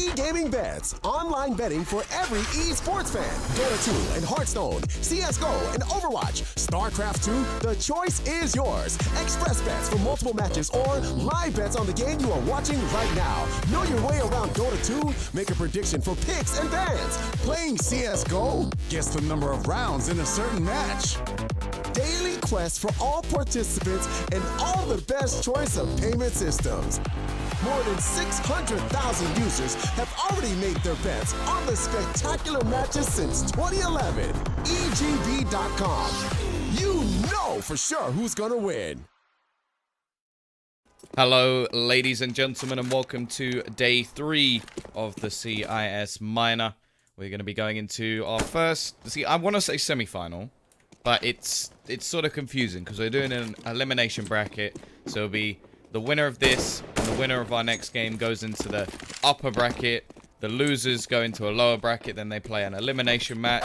E-gaming bets, online betting for every esports fan. Dota 2 and Hearthstone, CSGO and Overwatch, StarCraft 2, the choice is yours. Express bets for multiple matches or live bets on the game you are watching right now. Know your way around Dota 2? Make a prediction for picks and bans. Playing CSGO? Guess the number of rounds in a certain match. Daily quest for all participants and all the best choice of payment systems. More than 600,000 users have already made their bets on the spectacular matches since 2011. EGB.com. You know for sure who's gonna win. Hello, ladies and gentlemen, and welcome to day 3 of the CIS minor. We're going to be going into our first, I want to say semi-final, but it's sort of confusing because we're doing an elimination bracket. So it'll be the winner of this and the winner of our next game goes into the upper bracket. The losers go into a lower bracket, then they play an elimination match.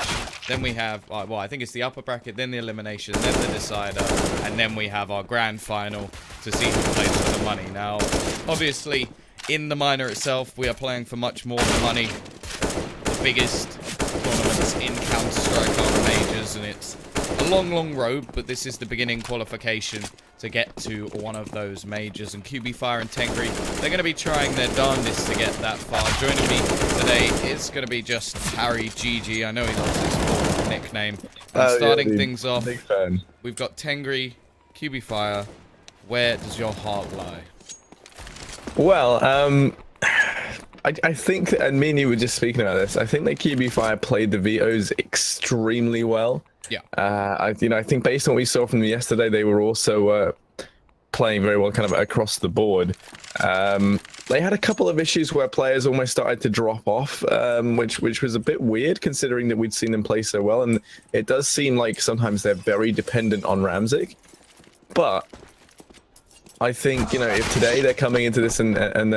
Then we have, well, I think it's the upper bracket, then the elimination, then the decider, and then we have our grand final to see who plays for the money. Now, obviously, in the minor itself, we are playing for much more than money. The biggest tournaments in Counter-Strike are the majors, and it's a long, long road, but this is the beginning qualification to get to one of those majors. And QB.Fire and Tengri, they're going to be trying their darndest to get that far. Joining me today is going to be just Harry GG. I know he loves his full nickname. And starting things off, big fan. We've got Tengri, QB.Fire. Where does your heart lie? Well, I think, and me and you were just speaking about this, I think that QB.Fire played the vetoes extremely well. Yeah. I think based on what we saw from them yesterday, they were also playing very well kind of across the board. They had a couple of issues where players almost started to drop off, which was a bit weird considering that we'd seen them play so well. And it does seem like sometimes they're very dependent on Ramzik. But I think, if today they're coming into this and over on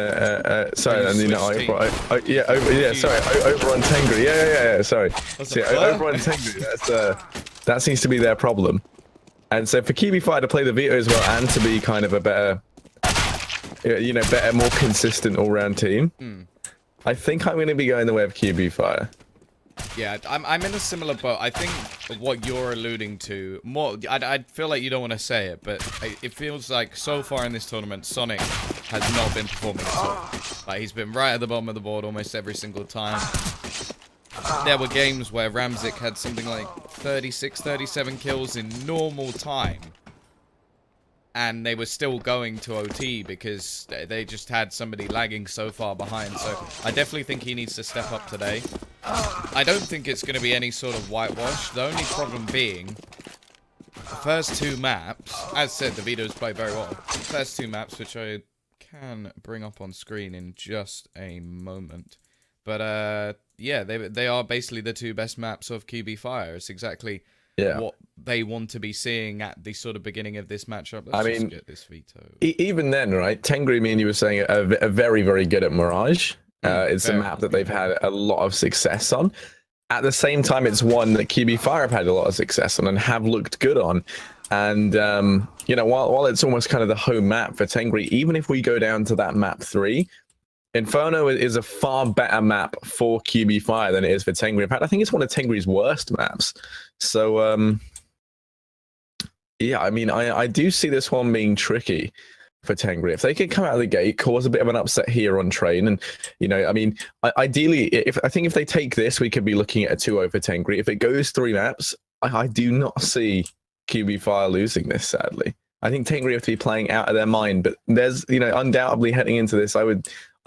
Tengri, sorry. Over on Tengri, that seems to be their problem. And so for QB.Fire to play the veto as well and to be kind of a better, more consistent all-round team, I think I'm going to be going the way of QB.Fire. Yeah, I'm in a similar boat. I think what you're alluding to, I feel like you don't want to say it, but it feels like so far in this tournament, Sonic has not been performing at all. Like, he's been right at the bottom of the board almost every single time. There were games where Ramzik had something like 36, 37 kills in normal time. And they were still going to OT because they just had somebody lagging so far behind. So I definitely think he needs to step up today. I don't think it's going to be any sort of whitewash. The only problem being, the first 2 maps, as said, the vetoes play very well. The first 2 maps, which I can bring up on screen in just a moment. But yeah, they are basically the 2 best maps of QB.Fire. It's exactly what they want to be seeing at the sort of beginning of this matchup. Let's just get this veto. Even then, right? Tengri, me and you were saying, are very, very good at Mirage. It's a map that they've had a lot of success on. At the same time, it's one that QB.Fire have had a lot of success on and have looked good on. And, while it's almost kind of the home map for Tengri, even if we go down to that map 3, Inferno is a far better map for QB.Fire than it is for Tengri. In fact, I think it's one of Tengri's worst maps. So, yeah, I mean, I do see this one being tricky for Tengri. If they could come out of the gate, cause a bit of an upset here on train, and, I mean, ideally, I think if they take this, we could be looking at a 2-0 for Tengri. If it goes 3 maps, I do not see QB.Fire losing this, sadly. I think Tengri have to be playing out of their mind, but there's, undoubtedly heading into this, I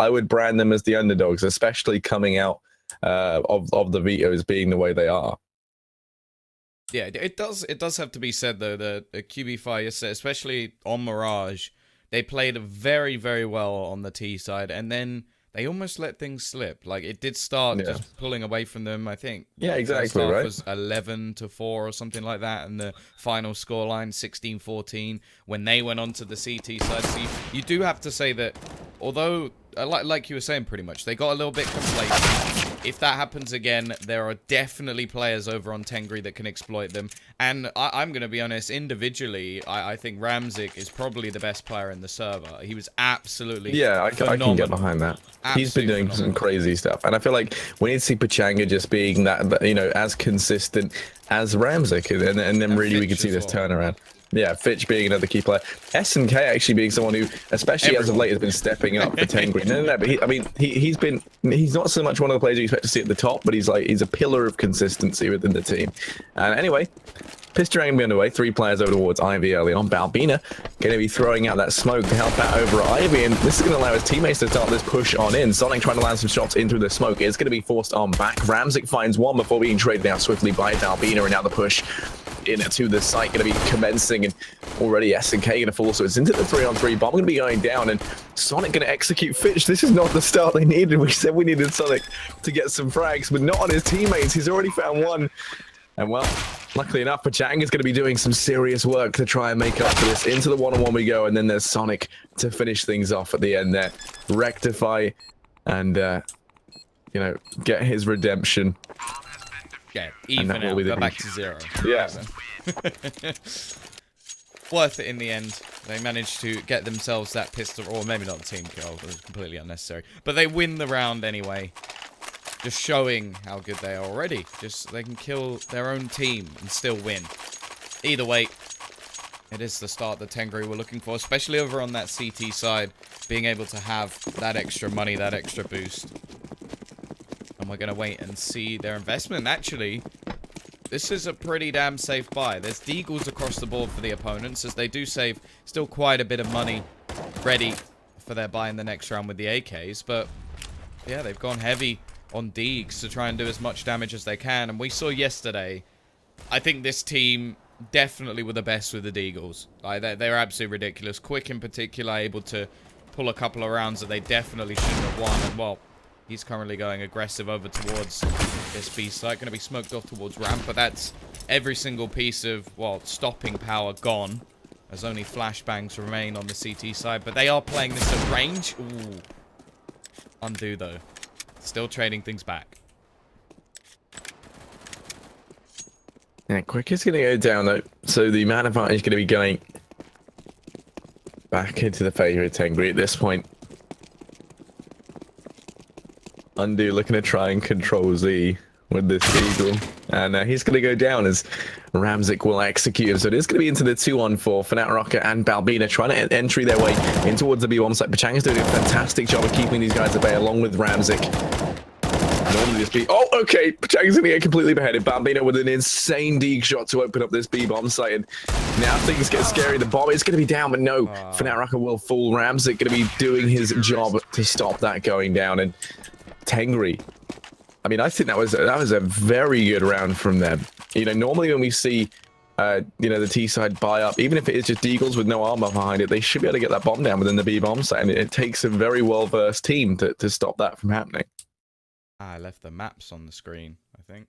would brand them as the underdogs, especially coming out of the vetoes being the way they are. Yeah, it does have to be said, though, that QB.Fire, especially on Mirage, they played very, very well on the T side, and then they almost let things slip. Like, it did start just pulling away from them, I think. Yeah, exactly, right? It was 11-4 or something like that, and the final scoreline, 16-14, when they went on to the CT side. So you do have to say that, although, like you were saying pretty much, they got a little bit complacent if that happens again, there are definitely players over on Tengri that can exploit them. And I'm going to be honest, individually, I think Ramzik is probably the best player in the server. He was absolutely I can get behind that. He's been doing some crazy stuff. And I feel like we need to see Pachanga just being that, you know, as consistent as Ramzik. And then really we could see this turnaround. Yeah, Fitch being another key player. SNK actually being someone who, especially as of late, has been stepping up for Tengri. No, but he's not so much one of the players you expect to see at the top, but he's a pillar of consistency within the team. And anyway, Pistol going to be underway. 3 players over towards Ivy early on. Balbina going to be throwing out that smoke to help out over Ivy, and this is going to allow his teammates to start this push on in. Sonic trying to land some shots in through the smoke. It's going to be forced on back. Ramzik finds one before being traded out swiftly by Balbina, and now the push into the site going to be commencing, and already SNK going to fall, so it's into the 3-on-3 bomb going to be going down, and Sonic going to execute Fitch. This is not the start they needed. We said we needed Sonic to get some frags, but not on his teammates. He's already found one, and well, luckily enough, Pachanga's going to be doing some serious work to try and make up for this. Into the 1-on-1 we go, and then there's Sonic to finish things off at the end there. Rectify and, you know, get his redemption. Yeah, even out, go back to 0. Yeah. Worth it in the end. They managed to get themselves that pistol, or maybe not the team kill, it was completely unnecessary. But they win the round anyway. Just showing how good they are already. Just, they can kill their own team and still win. Either way, it is the start that Tengri were looking for, especially over on that CT side, being able to have that extra money, that extra boost. And we're going to wait and see their investment. Actually, this is a pretty damn safe buy. There's deagles across the board for the opponents, as they do save still quite a bit of money ready for their buy in the next round with the AKs. But, yeah, they've gone heavy on deags to try and do as much damage as they can. And we saw yesterday, I think this team definitely were the best with the deagles. They're absolutely ridiculous. Quick in particular, able to pull a couple of rounds that they definitely shouldn't have won. And, well, he's currently going aggressive over towards this B site. Going to be smoked off towards ramp, but that's every single piece of, well, stopping power gone, as only flashbangs remain on the CT side. But they are playing this at range. Ooh. Undo, though. Still trading things back. Yeah, Quick is going to go down, though. So the man advantage is going to be going back into the favor of Tengri at this point. Undo looking to try and control Z with this eagle. And he's going to go down as Ramzik will execute him. So it is going to be into the 2-on-4. Fnatic Rocket and Balbina trying to entry their way in towards the B-bomb site. Pachanga's doing a fantastic job of keeping these guys at bay along with Ramzik. Normally this B... Oh, okay. Pachanga's going to get completely beheaded. Balbina with an insane deeg shot to open up this B-bomb site. And now things get scary. The bomb is going to be down, but no. Fnatic Rocket will fall. Ramzik going to be doing his job to stop that going down. And Tengri, I mean, I think that was a very good round from them. You know, normally when we see, you know, the T side buy up, even if it is just deagles with no armor behind it, they should be able to get that bomb down within the B bomb site, and it takes a very well-versed team to stop that from happening. I left the maps on the screen, I think.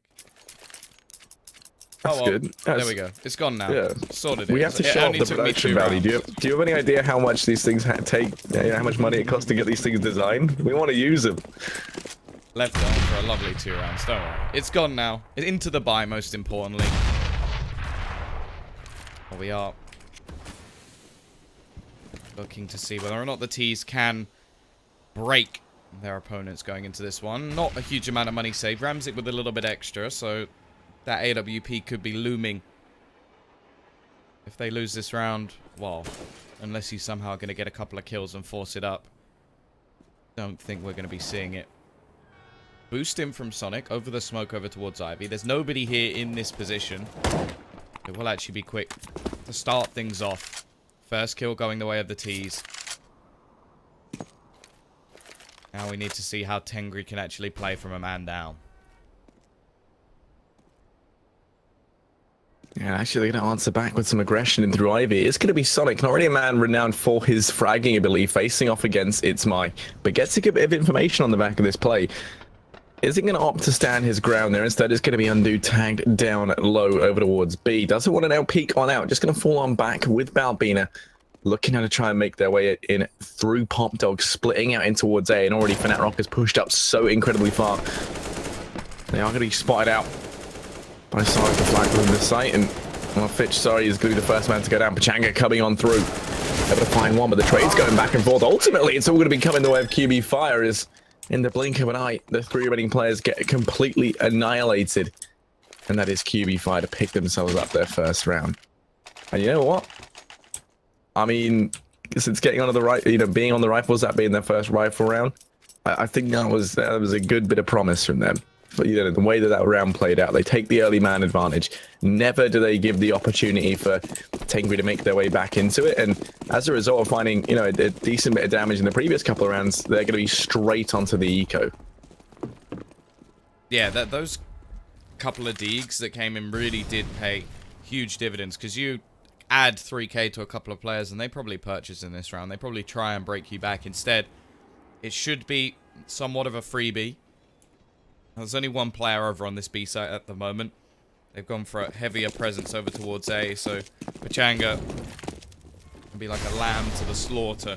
That's good. There we go. It's gone now. Yeah. Sorted it. We have to show off the production value. Do you have any idea how much these things take? How much money it costs to get these things designed? We want to use them. Left on for a lovely 2 rounds. Don't worry. It's gone now. Into the buy, most importantly. Well, we are looking to see whether or not the T's can break their opponents going into this one. Not a huge amount of money saved. Ramzik with a little bit extra, so that AWP could be looming. If they lose this round, well, unless he's somehow going to get a couple of kills and force it up, don't think we're going to be seeing it. Boost him from Sonic over the smoke over towards Ivy. There's nobody here in this position. It will actually be quick to start things off. First kill going the way of the T's. Now we need to see how Tengri can actually play from a man down. Yeah, actually they're going to answer back with some aggression in through Ivy. It's going to be Sonic, not already a man renowned for his fragging ability, facing off against It's My, but gets a good bit of information on the back of this play. Isn't going to opt to stand his ground there. Instead, it's going to be Undo tagged down low over towards B. Doesn't want to now peek on out. Just going to fall on back with Balbina. Looking how to try and make their way in through Pop Dog, splitting out in towards A. And already Fnatic Rock has pushed up so incredibly far. They are going to be spotted out by Sarge the flag within the site, and well, Fitch, sorry, is going to be the first man to go down. Pachanga coming on through. Able to find one, but the trade's going back and forth. Ultimately, it's all going to be coming the way of QB.Fire as in the blink of an eye, the 3 remaining players get completely annihilated. And that is QB.Fire to pick themselves up their first round. And you know what? I mean, since getting onto the right, being on the rifles, that being their first rifle round, I think that was a good bit of promise from them. But the way that round played out, they take the early man advantage. Never do they give the opportunity for Tengri to make their way back into it. And as a result of finding, a decent bit of damage in the previous couple of rounds, they're going to be straight onto the eco. Yeah, those couple of deegs that came in really did pay huge dividends, because you add 3k to a couple of players and they probably purchase in this round. They probably try and break you back. Instead, it should be somewhat of a freebie. There's only one player over on this B site at the moment. They've gone for a heavier presence over towards A, so Pachanga can be like a lamb to the slaughter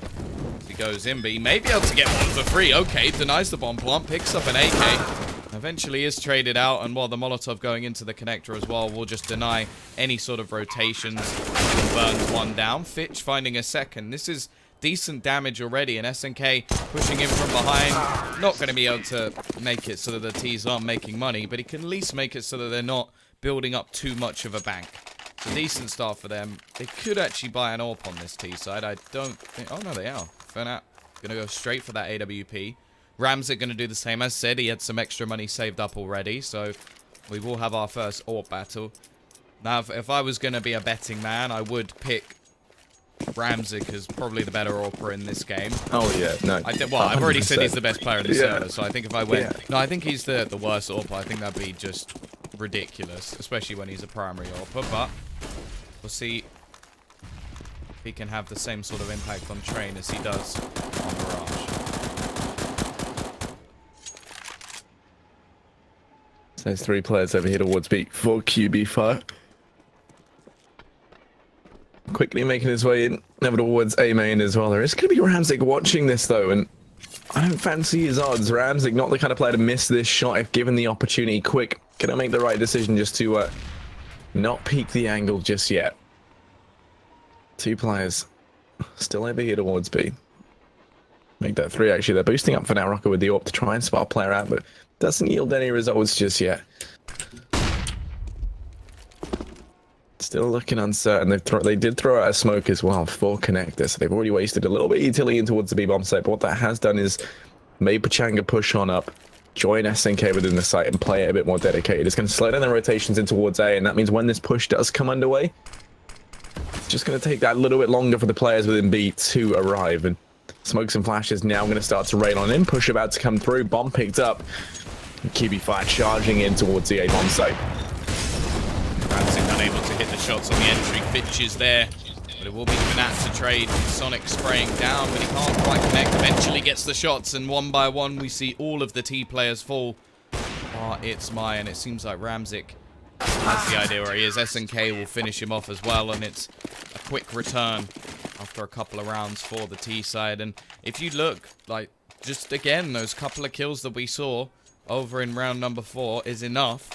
as he goes in, but he may be able to get one for free. Okay, denies the bomb plant, picks up an AK, eventually is traded out, and while the Molotov going into the connector as well will just deny any sort of rotations and burns one down. Fitch finding a second. This is decent damage already, and SNK pushing in from behind. Not going to be able to make it so that the T's aren't making money, but he can at least make it so that they're not building up too much of a bank. It's a decent start for them. They could actually buy an AWP on this T side. I don't think... Oh, no, they are. Fernat going to go straight for that AWP. Ramsik going to do the same. As said, he had some extra money saved up already, so we will have our first AWP battle. Now, if I was going to be a betting man, I would pick Ramsik is probably the better AWPer in this game. Oh, yeah, no. I've already said he's the best player in the server, so I think if I went... Yeah. No, I think he's the worst AWPer. I think that'd be just ridiculous, especially when he's a primary AWPer, but we'll see if he can have the same sort of impact on Train as he does on Mirage. So there's 3 players over here towards B for QB.Fire. Quickly making his way in, over towards A main as well. There is going to be Ramsik watching this though, and I don't fancy his odds. Ramsik, not the kind of player to miss this shot if given the opportunity. Quick, gonna make the right decision just to not peek the angle just yet. 2 players still over here towards B. Make that 3 actually. They're boosting up for now, Rocker with the AWP to try and spot a player out, but doesn't yield any results just yet. Still looking uncertain. They did throw out a smoke as well for connector, so they've already wasted a little bit of utility in towards the B bomb site. But what that has done is made Pachanga push on up, join SNK within the site, and play it a bit more dedicated. It's going to slow down the rotations in towards A, and that means when this push does come underway, it's just going to take that little bit longer for the players within B to arrive. And smokes and flashes now going to start to rain on in. Push about to come through. Bomb picked up. QB.Fire charging in towards the A bomb site. Ramsik unable to hit the shots on the entry. Fitch is there, but it will be Fernat to trade. Sonic spraying down, but he can't quite connect. Eventually gets the shots, and one by one we see all of the T players fall. It's my, and it seems like Ramsik has the idea where he is. SNK will finish him off as well, and it's a quick return after a couple of rounds for the T side. And if you look, like, just again, those couple of kills that we saw over in round number 4 is enough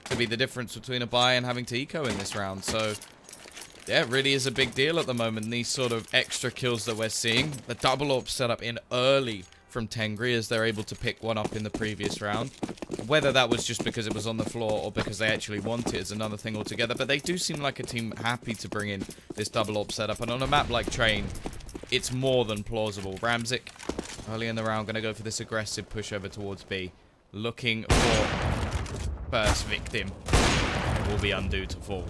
to be the difference between a buy and having to eco in this round. So yeah, it really is a big deal at the moment, these sort of extra kills that we're seeing. The double AWP set up in early from Tengri as they're able to pick one up in the previous round. Whether that was just because it was on the floor or because they actually want it is another thing altogether, but they do seem like a team happy to bring in this double AWP setup, and on a map like Train, it's more than plausible. Ramsik, early in the round, going to go for this aggressive push over towards B, looking for first victim. It will be Undo to fall.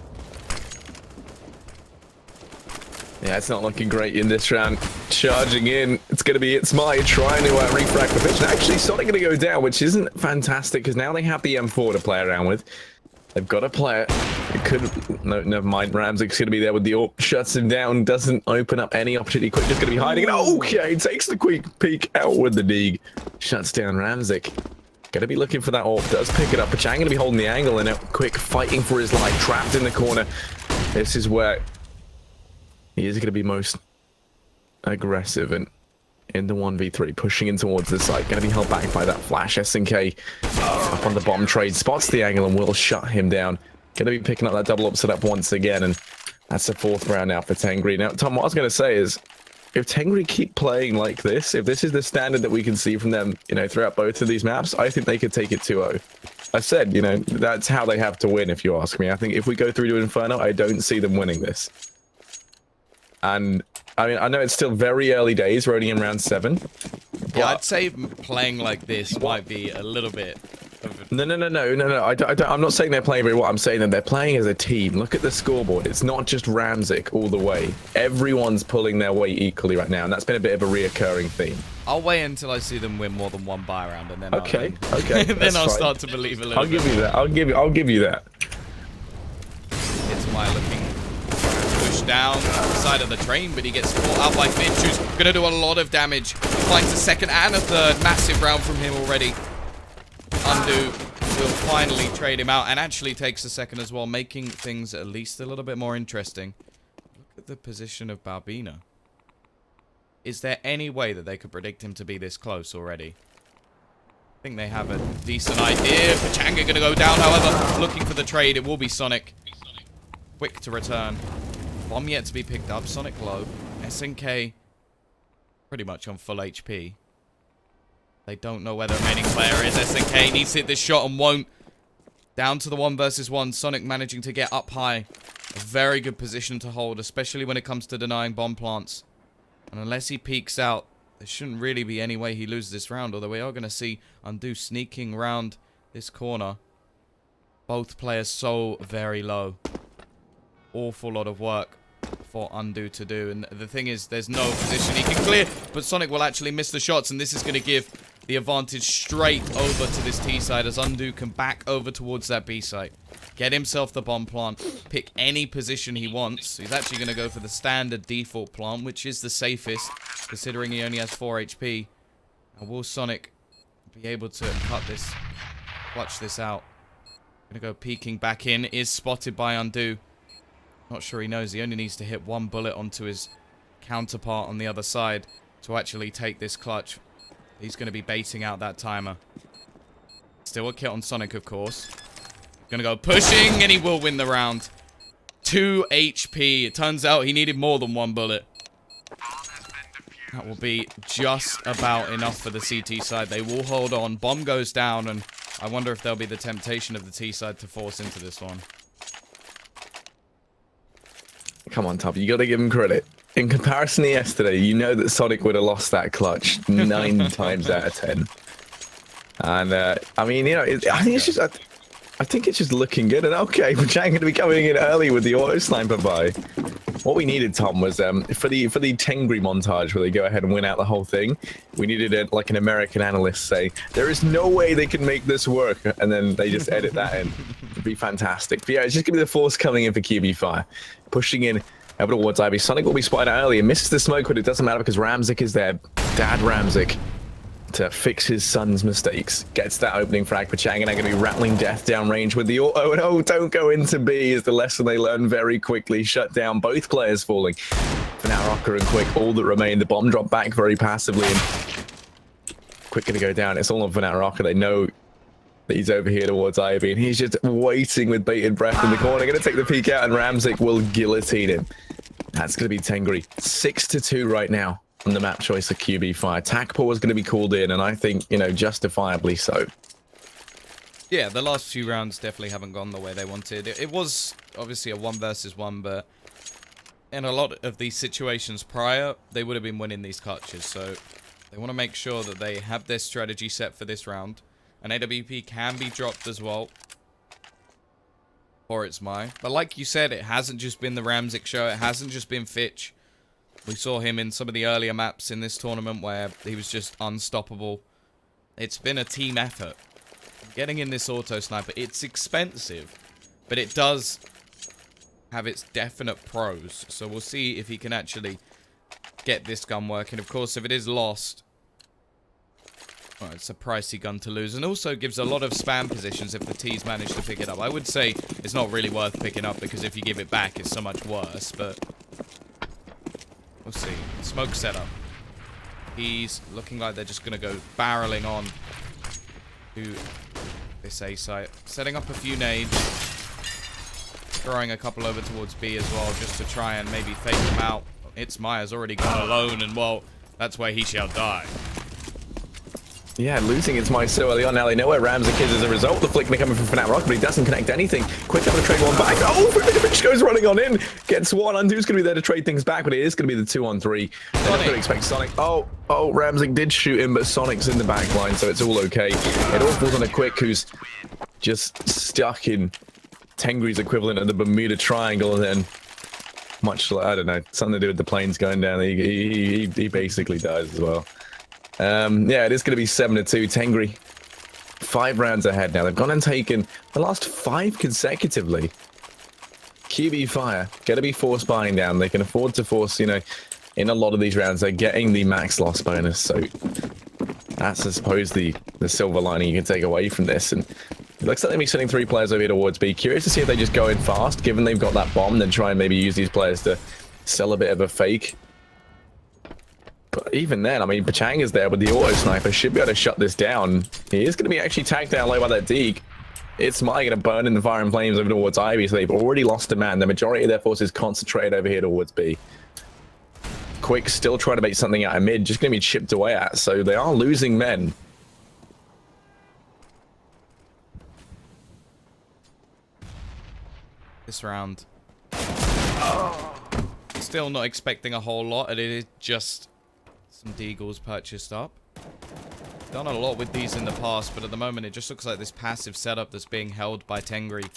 Yeah, it's not looking great in this round. Charging in, it's going to be Bissmire trying to refract the pitch. And actually, Sonic going to go down, which isn't fantastic because now they have the M4 to play around with. They've got a player. It could... No, never mind. Ramsik's going to be there with the AWP. Shuts him down. Doesn't open up any opportunity. Quick, just going to be hiding. And okay, takes the quick peek out with the dig. Shuts down Ramsik. Going to be looking for that AWP. Does pick it up. Pachanga going to be holding the angle and Quick fighting for his life. Trapped in the corner. This is where he is going to be most aggressive, and in the 1v3, pushing in towards the site. Going to be held back by that flash. SNK up on the bomb trade, spots the angle and will shut him down. Going to be picking up that double up setup once again, and that's the 4th round now for Tengri. Now, Tom, what I was going to say is, if Tengri keep playing like this, if this is the standard that we can see from them, you know, throughout both of these maps, I think they could take it 2-0. I said, you know, that's how they have to win, if you ask me. I think if we go through to Inferno, I don't see them winning this. And, I mean, I know it's still very early days, we're only in round 7. Yeah, I'd say playing like this might be a little bit... No. I'm not saying they're playing very well. I'm saying that they're playing as a team. Look at the scoreboard. It's not just Ramzik all the way. Everyone's pulling their weight equally right now, and that's been a bit of a reoccurring theme. I'll wait until I see them win more than 1 buy round, and then okay. then I'll start to believe a little. I'll give you that. I'll give you that. It's my looking push down the side of the train, but he gets caught out by Finch, who's gonna do a lot of damage. He finds a 2nd and a 3rd massive round from him already. Undo will finally trade him out and actually takes a 2nd as well, making things at least a little bit more interesting. Look at the position of Barbina. Is there any way that they could predict him to be this close already? I think they have a decent idea. Pachanga going to go down, however, looking for the trade. It will be Sonic. Quick to return. Bomb yet to be picked up. Sonic low. SNK pretty much on full HP. They don't know where the remaining player is. SNK needs to hit this shot and won't. Down to the 1 versus 1. Sonic managing to get up high. A very good position to hold, especially when it comes to denying bomb plants. And unless he peeks out, there shouldn't really be any way he loses this round. Although we are going to see Undo sneaking around this corner. Both players so very low. Awful lot of work for Undo to do. And the thing is, there's no position he can clear. But Sonic will actually miss the shots. And this is going to give the advantage straight over to this T side as Undo can back over towards that B site. Get himself the bomb plant. Pick any position he wants. He's actually going to go for the standard default plant, which is the safest, considering he only has 4 HP. Now, will Sonic be able to cut this, clutch this out? Going to go peeking back in. Is spotted by Undo. Not sure he knows. He only needs to hit 1 bullet onto his counterpart on the other side to actually take this clutch. He's going to be baiting out that timer. Still a kit on Sonic, of course. Going to go pushing, and he will win the round. 2 HP. It turns out he needed more than 1 bullet. That will be just about enough for the CT side. They will hold on. Bomb goes down, and I wonder if there'll be the temptation of the T side to force into this one. Come on, Top. You got to give him credit. In comparison to yesterday, you know that Sonic would have lost that clutch 9 times out of 10. And, I mean, you know, I think it's just looking good. And, okay, Pachang going to be coming in early with the auto sniper buy. What we needed, Tom, was for the Tengri montage where they go ahead and win out the whole thing, we needed like an American analyst say, there is no way they can make this work. And then they just edit that in. It'd be fantastic. But yeah, it's just going to be the force coming in for QB.Fire. Pushing in over towards Ivy. Sonic will be spotted out early and misses the smoke, but it doesn't matter because Ramzik is there. Dad Ramzik to fix his son's mistakes. Gets that opening frag. Pachanga going to be rattling death downrange with the auto. And oh, don't go into B is the lesson they learn very quickly. Shut down, both players falling. For now, Rocker and Quick, all that remain. The bomb drop back very passively. And Quick going to go down. It's all on for now, Rocker. They know that he's over here towards Ivy, and he's just waiting with bated breath in the corner. Going to take the peek out, and Ramzik will guillotine him. That's going to be Tengri. 6-2 right now on the map choice of QB.Fire. Takpo is going to be called in, and I think, you know, justifiably so. Yeah, the last few rounds definitely haven't gone the way they wanted. It was obviously a 1 versus 1, but in a lot of these situations prior, they would have been winning these clutches. So they want to make sure that they have their strategy set for this round. An AWP can be dropped as well. Or it's mine. But like you said, it hasn't just been the Ramzik show. It hasn't just been Fitch. We saw him in some of the earlier maps in this tournament where he was just unstoppable. It's been a team effort. Getting in this auto sniper, it's expensive. But it does have its definite pros. So we'll see if he can actually get this gun working. Of course, if it is lost, well, it's a pricey gun to lose, and also gives a lot of spam positions if the T's manage to pick it up. I would say it's not really worth picking up because if you give it back, it's so much worse, but we'll see. Smoke setup. He's looking like they're just going to go barreling on to this A site. Setting up a few nades. Throwing a couple over towards B as well, just to try and maybe fake them out. Bissmire's already gone alone, and well, that's where he shall die. Yeah, losing Bissmire so early on. Now they know where Ramzik is as a result. The flick coming from Fnatic Rocket, but he doesn't connect anything. Quick up to trade one back. Oh, Fnatic goes running on in. Gets one. Undo's going to be there to trade things back, but it is going to be the 2-on-3. They're not going to expect Sonic. Oh, Ramzik did shoot him, but Sonic's in the back line, so it's all okay. It all falls on a Quick, who's just stuck in Tengri's equivalent of the Bermuda Triangle, and then much like, I don't know, something to do with the planes going down. He basically dies as well. Yeah, it is going to be 7-2. Tengri, 5 rounds ahead now. They've gone and taken the last 5 consecutively. QB.Fire going to be force buying down. They can afford to force, you know, in a lot of these rounds, they're getting the max loss bonus. So that's, I suppose, the silver lining you can take away from this. And it looks like they'll be sending 3 players over here towards B. Curious to see if they just go in fast, given they've got that bomb, then try and maybe use these players to sell a bit of a fake. But even then, I mean, Pachanga's there with the auto sniper, should be able to shut this down. He is going to be actually tagged down low by that Deke. Bissmire going to burn in the fire and flames over towards Ivy, so they've already lost a man. The majority of their forces concentrated over here towards B. Quick still trying to make something out of mid, just going to be chipped away at, so they are losing men. This round. Still not expecting a whole lot, and it is just some Deagles purchased up. Done a lot with these in the past, but at the moment it just looks like this passive setup that's being held by Tengri.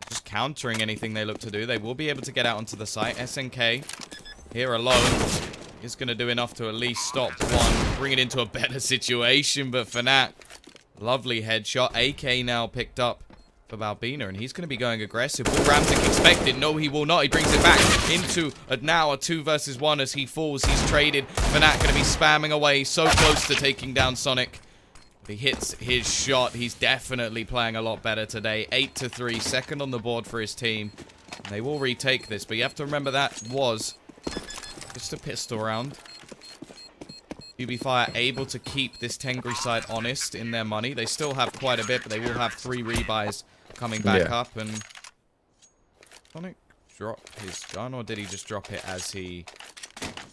Just countering anything they look to do. They will be able to get out onto the site. SNK, here alone, is going to do enough to at least stop one. Bring it into a better situation, but Fnatic, lovely headshot. AK now picked up for Balbina, and he's going to be going aggressive. Will Ramzik expect it? No, he will not. He brings it back into now a 2 versus 1 as he falls. He's traded. Fnatic going to be spamming away, so close to taking down Sonic. But he hits his shot. He's definitely playing a lot better today. 8-3, second on the board for his team. And they will retake this, but you have to remember that was just a pistol round. QB.Fire able to keep this Tengri side honest in their money. They still have quite a bit, but they will have 3 rebuys coming back up. And Sonic dropped his gun, or did he just drop it as he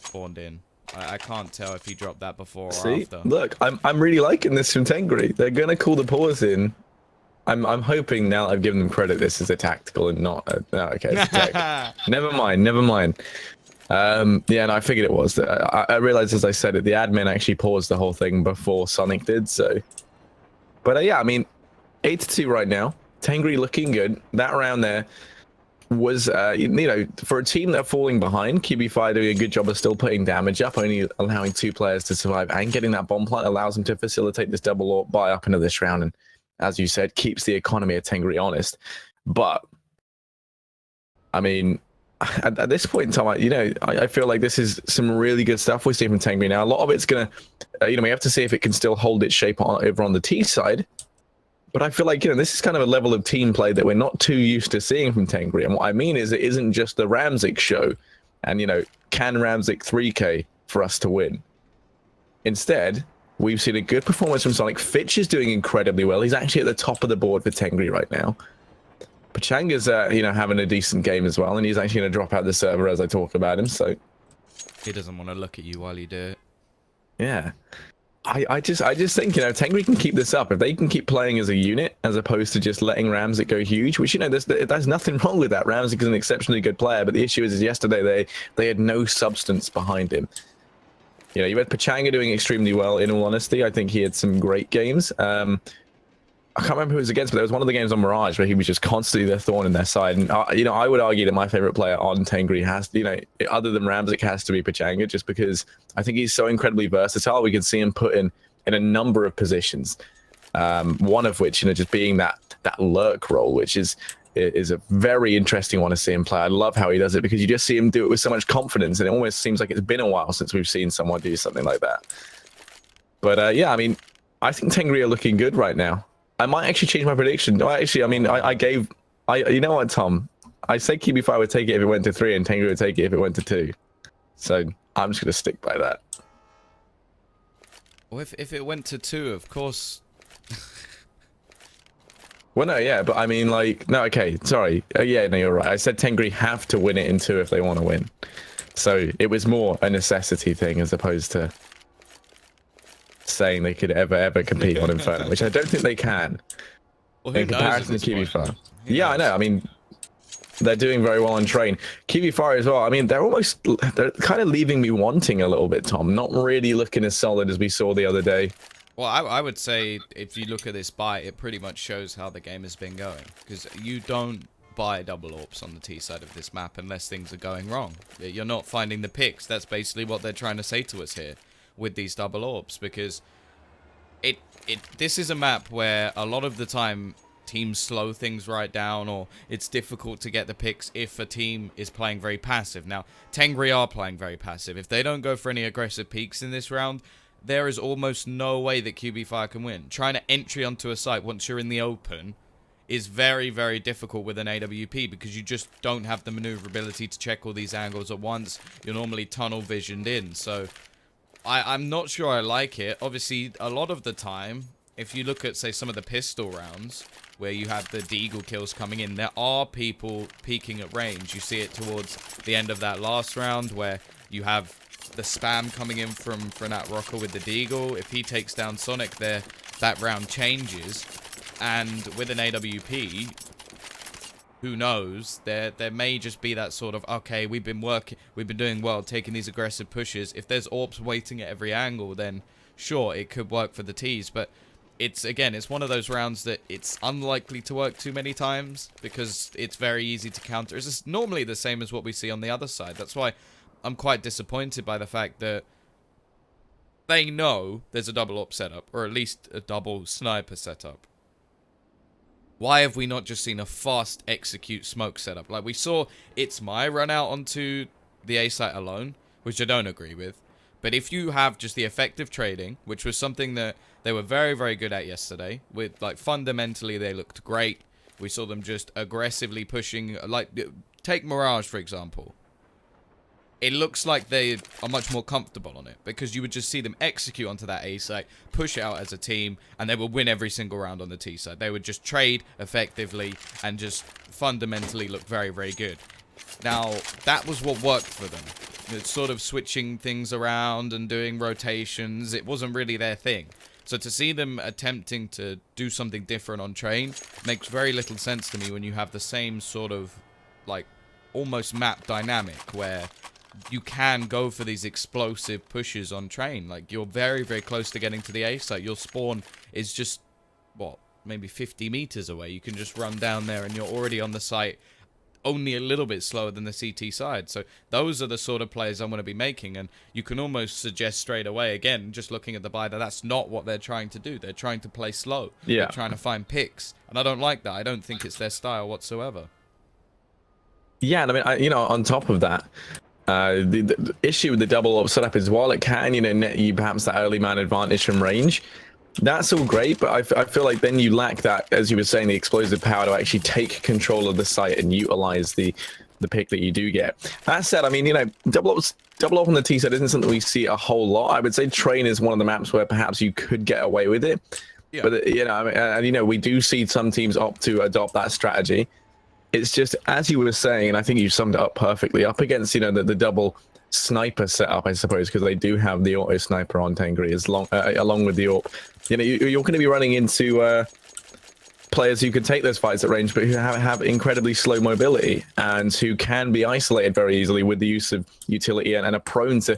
spawned in? I can't tell if he dropped that before or after. Look, I'm really liking this from Tengri. They're gonna call the pause in. I'm hoping now I've given them credit. This is a tactical and not a, no, okay. Never mind. Yeah, and I figured it was. I realized, as I said it, the admin actually paused the whole thing before Sonic did. So, but yeah, I mean, 8-2 right now. Tengri looking good. That round there was, you know, for a team that are falling behind, QB.Fire doing a good job of still putting damage up, only allowing 2 players to survive, and getting that bomb plant allows them to facilitate this double or buy up into this round, and as you said, keeps the economy of Tengri honest. But I mean, at this point in time, you know, I feel like this is some really good stuff we're seeing from Tengri now. A lot of it's gonna, you know, we have to see if it can still hold its shape over on the T side. But I feel like, you know, this is kind of a level of team play that we're not too used to seeing from Tengri. And what I mean is, it isn't just the Ramzik show. And, you know, can Ramzik 3K for us to win? Instead, we've seen a good performance from Sonic. Fitch is doing incredibly well. He's actually at the top of the board for Tengri right now. Pachanga's, you know, having a decent game as well. And he's actually going to drop out the server as I talk about him. So he doesn't want to look at you while you do it. Yeah. I just think, you know, Tengri can keep this up. If they can keep playing as a unit, as opposed to just letting Ramzik go huge, which, you know, there's nothing wrong with that. Ramzik is an exceptionally good player, but the issue is yesterday they had no substance behind him. You know, you had Pachanga doing extremely well, in all honesty. I think he had some great games. I can't remember who it was against, but there was one of the games on Mirage where he was just constantly the thorn in their side. And, you know, I would argue that my favorite player on Tengri has, you know, other than Ramzik, has to be Pachanga, just because I think he's so incredibly versatile. We can see him put in a number of positions. One of which, you know, just being that lurk role, which is a very interesting one to see him play. I love how he does it, because you just see him do it with so much confidence, and it almost seems like it's been a while since we've seen someone do something like that. But yeah, I mean, I think Tengri are looking good right now. I might actually change my prediction. No, actually, I mean, you know what, Tom? I said QB.Fire would take it if it went to 3, and Tengri would take it if it went to 2. So I'm just going to stick by that. Well, if it went to 2, of course. Well, no, yeah, but I mean, like, no, okay, sorry. Yeah, no, you're right. I said Tengri have to win it in 2 if they want to win. So it was more a necessity thing as opposed to saying they could ever compete on Inferno, which I don't think they can. Well, who in comparison to QB.Fire. Yeah, knows? I know. I mean, they're doing very well on train. QB.Fire as well. I mean, they're kind of leaving me wanting a little bit, Tom. Not really looking as solid as we saw the other day. Well, I would say if you look at this buy, it pretty much shows how the game has been going. Because you don't buy double AWPs on the T side of this map unless things are going wrong. You're not finding the picks. That's basically what they're trying to say to us here with these double AWPs. Because this is a map where a lot of the time teams slow things right down, or it's difficult to get the picks if a team is playing very passive. Now, Tengri are playing very passive. If they don't go for any aggressive peaks in this round, there is almost no way that QB.Fire can win. Trying to entry onto a site once you're in the open is very, very difficult with an AWP because you just don't have the maneuverability to check all these angles at once. You're normally tunnel visioned in. So I'm not sure I like it. Obviously, a lot of the time, if you look at, say, some of the pistol rounds where you have the deagle kills coming in, there are people peeking at range. You see it towards the end of that last round where you have the spam coming in from Frenat Rocker with the deagle. If he takes down Sonic there, that round changes. And with an AWP, who knows? There may just be that sort of, okay, we've been doing well, taking these aggressive pushes. If there's AWPs waiting at every angle, then sure, it could work for the T's. But it's one of those rounds that it's unlikely to work too many times because it's very easy to counter. It's normally the same as what we see on the other side. That's why I'm quite disappointed by the fact that they know there's a double AWP setup, or at least a double sniper setup. Why have we not just seen a fast execute smoke setup? Like we saw It's My run out onto the A site alone, which I don't agree with. But if you have just the effective trading, which was something that they were very, very good at yesterday, with like fundamentally they looked great. We saw them just aggressively pushing, like take Mirage for example. It looks like they are much more comfortable on it because you would just see them execute onto that A site, push it out as a team, and they would win every single round on the T side. They would just trade effectively and just fundamentally look very, very good. Now, that was what worked for them. It's sort of switching things around and doing rotations. It wasn't really their thing. So to see them attempting to do something different on train makes very little sense to me when you have the same sort of, like, almost map dynamic where you can go for these explosive pushes on train. Like, you're very, very close to getting to the A site. Your spawn is just, what, maybe 50 meters away. You can just run down there and you're already on the site, only a little bit slower than the CT side. So those are the sort of plays I want to be making, and you can almost suggest straight away, again, just looking at the buy, that that's not what they're trying to do. They're trying to play slow. Yeah. They're trying to find picks, and I don't like that. I don't think it's their style whatsoever. Yeah, and I mean, on top of that, the issue with the double up setup is while it can, net you perhaps that early man advantage from range, that's all great, but I feel like then you lack that, as you were saying, the explosive power to actually take control of the site and utilize the pick that you do get. That said, I mean, double up on the T side isn't something we see a whole lot. I would say train is one of the maps where perhaps you could get away with it. Yeah. But I mean, we do see some teams opt to adopt that strategy. It's just, as you were saying, and I think you summed it up perfectly, up against, the double sniper setup, I suppose, because they do have the auto sniper on Tengri along with the AWP. You're going to be running into players who can take those fights at range, but who have incredibly slow mobility and who can be isolated very easily with the use of utility and are prone to,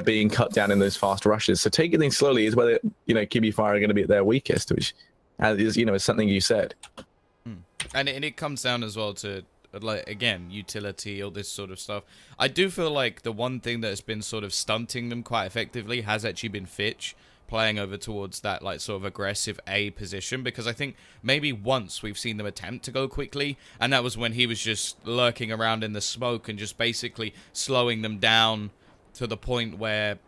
being cut down in those fast rushes. So taking things slowly is where, QB.Fire are going to be at their weakest, which is something you said. And it comes down as well to, like, again, utility, all this sort of stuff. I do feel like the one thing that has been sort of stunting them quite effectively has actually been Fitch playing over towards that, like, sort of aggressive A position, because I think maybe once we've seen them attempt to go quickly, and that was when he was just lurking around in the smoke and just basically slowing them down to the point where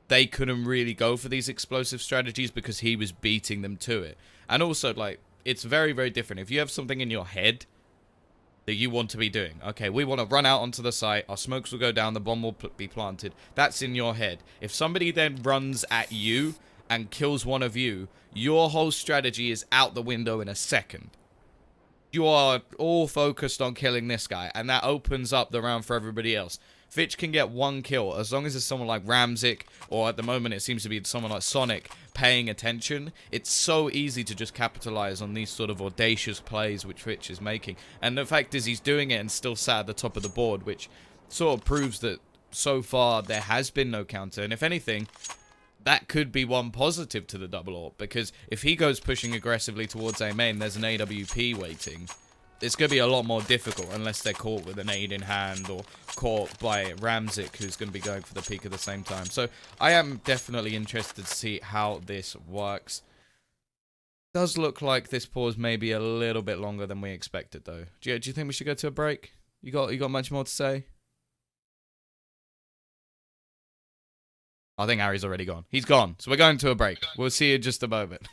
they couldn't really go for these explosive strategies because he was beating them to it. And also, like, it's very, very different. If you have something in your head that you want to be doing, okay, we want to run out onto the site, our smokes will go down, the bomb will be planted. That's in your head. If somebody then runs at you and kills one of you, your whole strategy is out the window in a second. You are all focused on killing this guy, and that opens up the round for everybody else. Fitch can get one kill, as long as it's someone like Ramzik, or at the moment it seems to be someone like Sonic, paying attention. It's so easy to just capitalize on these sort of audacious plays which Fitch is making. And the fact is he's doing it and still sat at the top of the board, which sort of proves that so far there has been no counter. And if anything, that could be one positive to the double AWP, because if he goes pushing aggressively towards A main, there's an AWP waiting. It's going to be a lot more difficult unless they're caught with an aid in hand or caught by Ramzik, who's going to be going for the peak at the same time. So I am definitely interested to see how this works. Does look like this pause may be a little bit longer than we expected, though. Do you think we should go to a break? You got much more to say? I think Harry's already gone. He's gone, so we're going to a break. We'll see you in just a moment.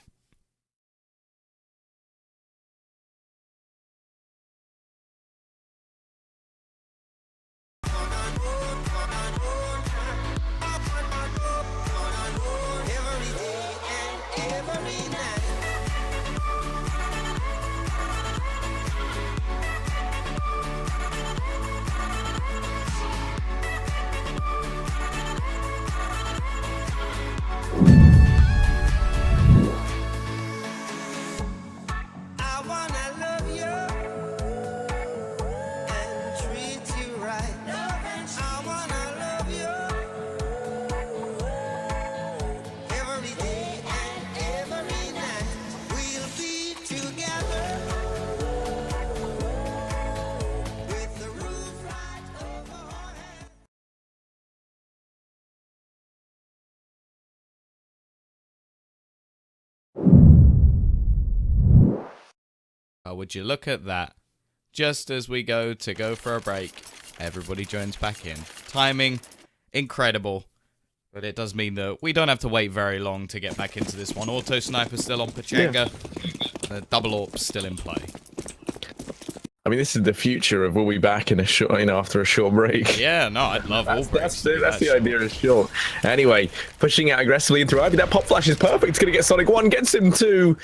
Would you look at that? Just as we go for a break, everybody joins back in. Timing, incredible. But it does mean that we don't have to wait very long to get back into this one. Auto Sniper still on Pachanga. Yeah. Double AWP still in play. I mean, this is the future of we'll be back in a short, after a short break. Yeah, no, I'd love all breaks. That's the idea of short. Anyway, pushing out aggressively into Ivy. That pop flash is perfect. It's going to get Sonic 1, gets him 2.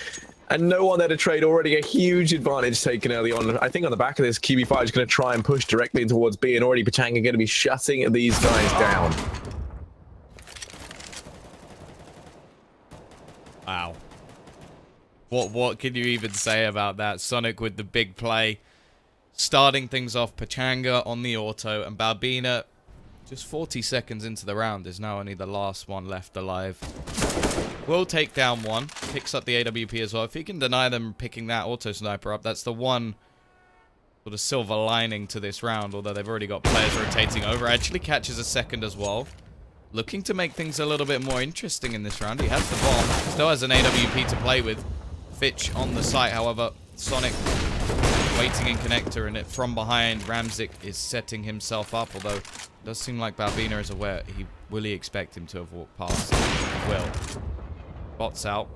And no one there to trade. Already a huge advantage taken early on. I think on the back of this, QB.Fire is going to try and push directly towards B, and already Pachanga going to be shutting these guys down. Wow. What can you even say about that? Sonic with the big play. Starting things off, Pachanga on the auto, and Balbina, just 40 seconds into the round, is now only the last one left alive. Will take down one, picks up the AWP as well. If he can deny them picking that auto sniper up, that's the one sort of silver lining to this round, although they've already got players rotating over. Actually catches a second as well. Looking to make things a little bit more interesting in this round. He has the bomb, still has an AWP to play with. Fitch on the site, however, Sonic waiting in connector, and from behind, Ramzik is setting himself up, although it does seem like Balbina is aware. Will he expect him to have walked past? He will. Bots out.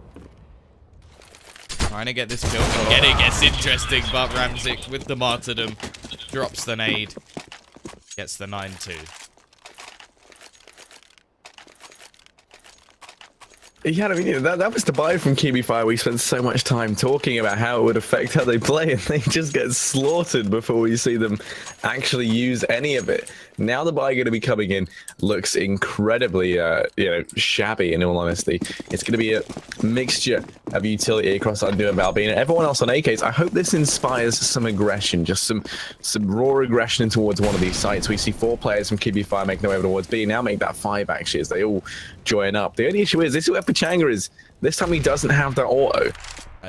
Trying to get this kill. Again, it gets interesting, but Ramzik with the martyrdom drops the nade. Gets the 9-2. Yeah, I mean, that was the buy from QB.Fire. We spent so much time talking about how it would affect how they play, and they just get slaughtered before we see them actually use any of it. Now the buy going to be coming in looks incredibly, shabby, in all honesty. It's going to be a mixture of utility across Undo and Balbina. Everyone else on AKs, I hope this inspires some aggression, just some raw aggression towards one of these sites. We see 4 players from QB.Fire making their way towards B. Now make that 5, actually, as they all join up. The only issue is, this is where Pachanga is. This time he doesn't have that auto,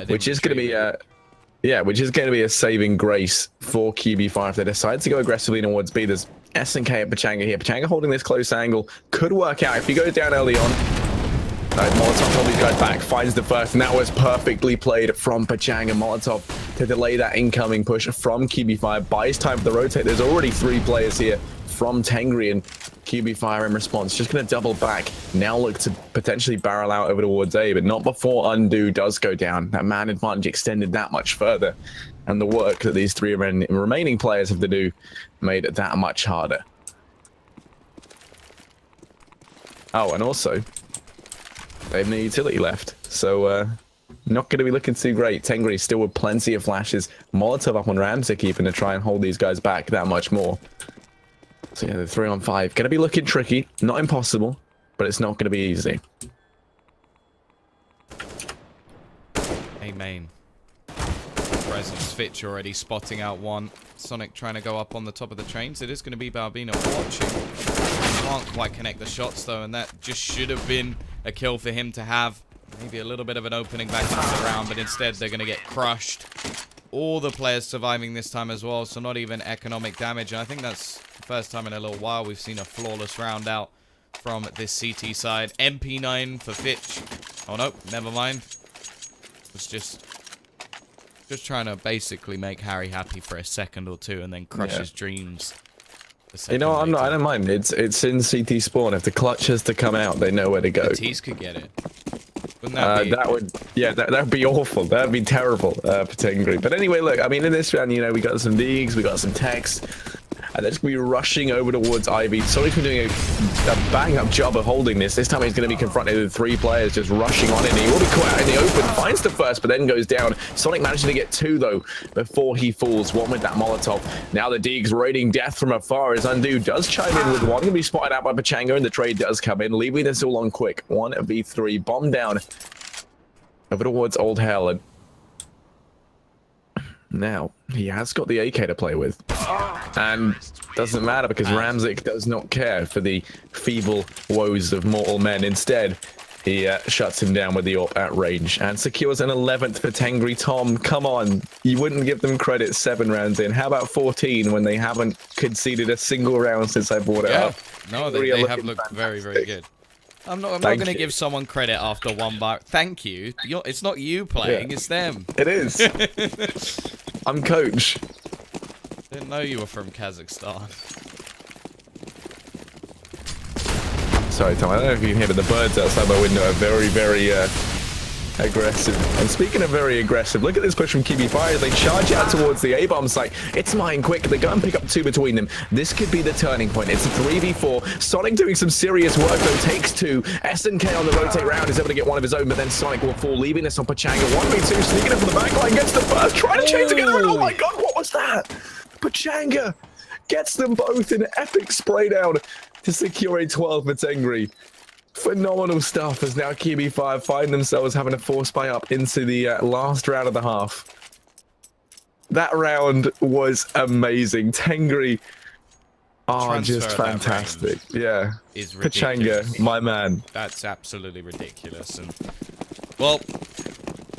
which is going to be which is going to be a saving grace for QB.Fire if they decide to go aggressively towards B. There's S&K at Pachanga here. Pachanga holding this close angle could work out if he goes down early on. Molotov pulled these guys back, finds the first, and that was perfectly played from Pachanga. Molotov to delay that incoming push from QB.Fire, buys time for the rotate. There's already 3 players here from Tengri, and QB.Fire in response just going to double back. Now look to potentially barrel out over towards A, but not before Undo does go down. That man advantage extended that much further, and the work that these 3 remaining players have to do made it that much harder. Oh, and also, They have no utility left. So, not going to be looking too great. Tengri still with plenty of flashes. Molotov up on Ramzik even to try and hold these guys back that much more. So yeah, the 3-on-5. Going to be looking tricky. Not impossible, but it's not going to be easy. Hey, main. Presence. Fitch already spotting out one. Sonic trying to go up on the top of the trains. It is going to be Balbino watching. Can't quite connect the shots though, and that just should have been a kill for him to have. Maybe a little bit of an opening back into the round, but instead they're going to get crushed. All the players surviving this time as well, so not even economic damage. And I think that's the first time in a little while we've seen a flawless round out from this CT side. MP9 for Fitch. Oh no, never mind. It's just trying to basically make Harry happy for a second or two and then crush his dreams. You know, I don't mind. It's in CT spawn. If the clutch has to come out, they know where to go. The T's could get it. Wouldn't that be? That would be awful. That would be terrible for Tengri. But anyway, look, I mean, in this round, you know, we got some digs, we got some techs. And they're just going to be rushing over towards Ivy. Sonic's been doing a bang-up job of holding this. This time he's going to be confronted with 3 players just rushing on in. He will be caught out in the open, finds the first, but then goes down. Sonic managing to get 2, though, before he falls. 1 with that Molotov. Now the Deegs raiding death from afar as Undo does chime in with 1. Going to be spotted out by Pachanga, and the trade does come in, leaving this all on quick. 1v3, bomb down over towards Old Hell. And now he has got the AK to play with. And doesn't matter because Ramzik does not care for the feeble woes of mortal men. Instead, he shuts him down with the AWP at range and secures an 11th for Tengri. Tom, come on. You wouldn't give them credit 7 rounds in. How about 14 when they haven't conceded a single round since I brought it up? No, they have looked fantastic. Very, very good. I'm not going to give someone credit after 1 bar. Thank you. It's not you playing, it's them. It is. I'm coach. Didn't know you were from Kazakhstan. Sorry, Tom. I don't know if you can hear, but the birds outside my window are very, very aggressive. And speaking of very aggressive, look at this push from QB.Fire as they charge out towards the A-bomb site. It's mine quick. They go and pick up 2 between them. This could be the turning point. It's a 3v4. Sonic doing some serious work, though. Takes 2. SNK on the rotate round is able to get 1 of his own, but then Sonic will fall, leaving this on Pachanga. 1v2, sneaking up from the back line, gets the first, trying to chain together, and oh my god, what was that? Pachanga gets them both in an epic spray down to secure a 12 for Tengri. Phenomenal stuff as now QB.Fire find themselves having to force buy up into the last round of the half. That round was amazing. Tengri are just fantastic. Yeah. Pachanga, my man. That's absolutely ridiculous. And well,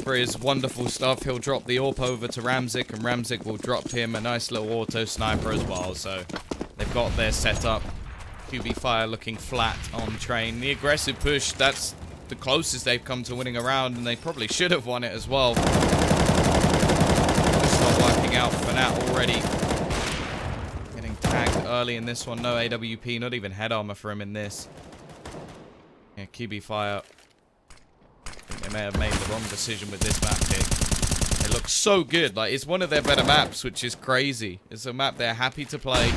for his wonderful stuff, he'll drop the AWP over to Ramzik, and Ramzik will drop him a nice little auto sniper as well. So they've got their setup. QB.Fire looking flat on train. The aggressive push, that's the closest they've come to winning a round, and they probably should have won it as well. It's not working out for Nat already. Getting tagged early in this one. No AWP, not even head armor for him in this. Yeah, QB.Fire, I think they may have made the wrong decision with this map pick. It looks so good. Like, it's one of their better maps, which is crazy. It's a map they're happy to play.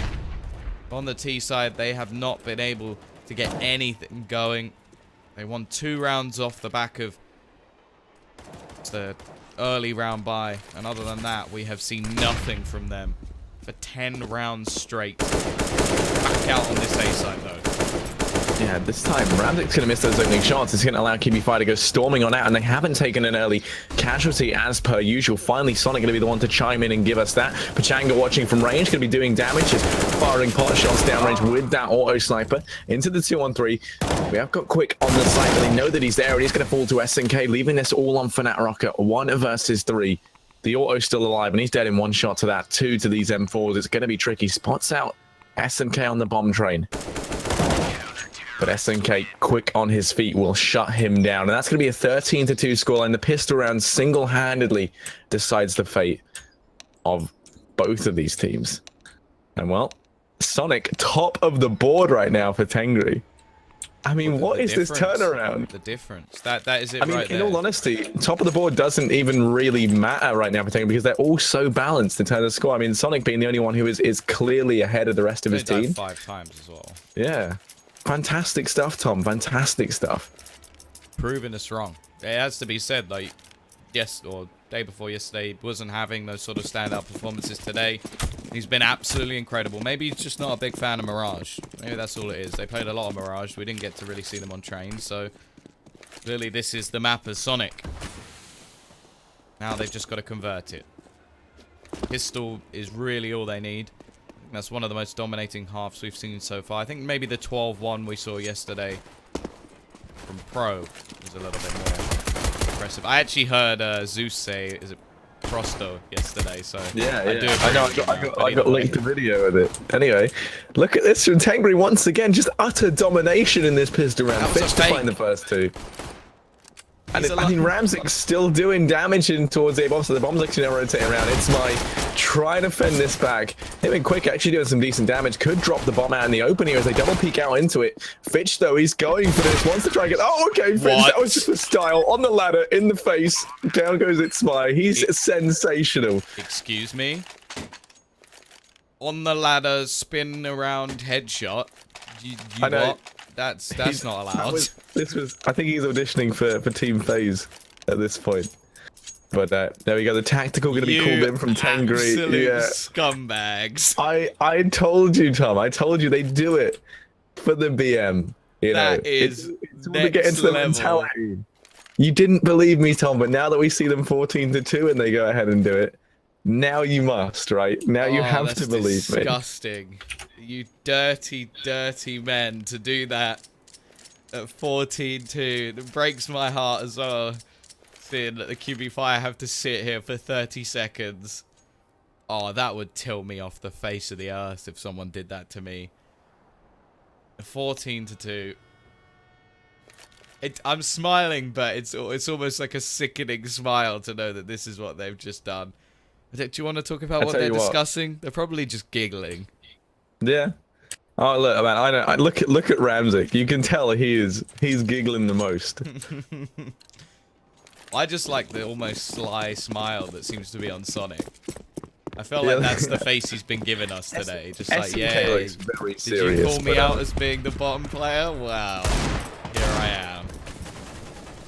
On the T side, they have not been able to get anything going. They won 2 rounds off the back of the early round buy. And other than that, we have seen nothing from them for 10 rounds straight. Back out on this A side, though. Yeah, this time Ramzik's going to miss those opening shots. It's going to allow QB.Fire to go storming on out, and they haven't taken an early casualty as per usual. Finally, Sonic going to be the one to chime in and give us that. Pachanga watching from range, going to be doing damage, just firing pot shots downrange with that auto sniper into the 2-on-3. We have got Quick on the side, but they know that he's there, and he's going to fall to SNK, leaving this all on Fnatic Rocket. 1 versus 3. The auto's still alive, and he's dead in 1 shot to that. 2 to these M4s. It's going to be tricky. Spots out SNK on the bomb train. But SNK, quick on his feet, will shut him down. And that's going to be a 13-2 scoreline. The pistol round single-handedly decides the fate of both of these teams. And, well, Sonic, top of the board right now for Tengri. I mean, what is this turnaround? The difference. That is it. I mean, right in there. all honesty, top of the board doesn't even really matter right now for Tengri because they're all so balanced in terms of score. I mean, Sonic being the only one who is clearly ahead of the rest of his team. 5 times as well. Yeah. Fantastic stuff, Tom. Fantastic stuff. proving us wrong. It has to be said, like, yes, or day before yesterday, wasn't having those sort of standout performances today. He's been absolutely incredible. Maybe he's just not a big fan of Mirage. Maybe that's all it is. They played a lot of Mirage. We didn't get to really see them on train, so clearly this is the map as Sonic. Now they've just got to convert it. Pistol is really all they need. That's one of the most dominating halves we've seen so far. I think maybe the 12-1 we saw yesterday from Pro was a little bit more impressive. I actually heard Zeus say, is it Prosto yesterday, so yeah, I know. I got linked a video with it. Anyway, look at this from Tengri once again, just utter domination in this pistol round. Fitch to find the first two. And I mean, Ramsey's still doing damage in towards A bomb, so the bomb's actually now rotating around. It's my try to fend this back. Him and Quick actually doing some decent damage. Could drop the bomb out in the open here as they double peek out into it. Fitch, though, he's going for this. Wants to try and get... Oh, okay, Fitch, that was just a style. On the ladder, in the face. Down goes It's my. He's sensational. Excuse me? On the ladder, spin around headshot. I know. What? That's not allowed. I think he's auditioning for Team FaZe at this point. But there we go. The tactical going to be called in from Tengri. Absolute scumbags. I told you, Tom. I told you they do it for the BM. You know, it's when we get into the mentality. You didn't believe me, Tom, but now that we see them 14-2 and they go ahead and do it, now you must, right? Now you have to believe me. Disgusting. You dirty, dirty men to do that at 14-2. It breaks my heart as well. Seeing that the QB.Fire have to sit here for 30 seconds. Oh, that would tilt me off the face of the earth if someone did that to me. 14-2. I'm smiling, but it's almost like a sickening smile to know that this is what they've just done. Do you want to talk about what they're discussing? They're probably just giggling. Yeah. Oh look, man! I look at Ramsey. You can tell he's giggling the most. I just like the almost sly smile that seems to be on Sonic. I feel like that's the face he's been giving us today. Just like, yeah, did you call me out as being the bottom player? Wow, here I am.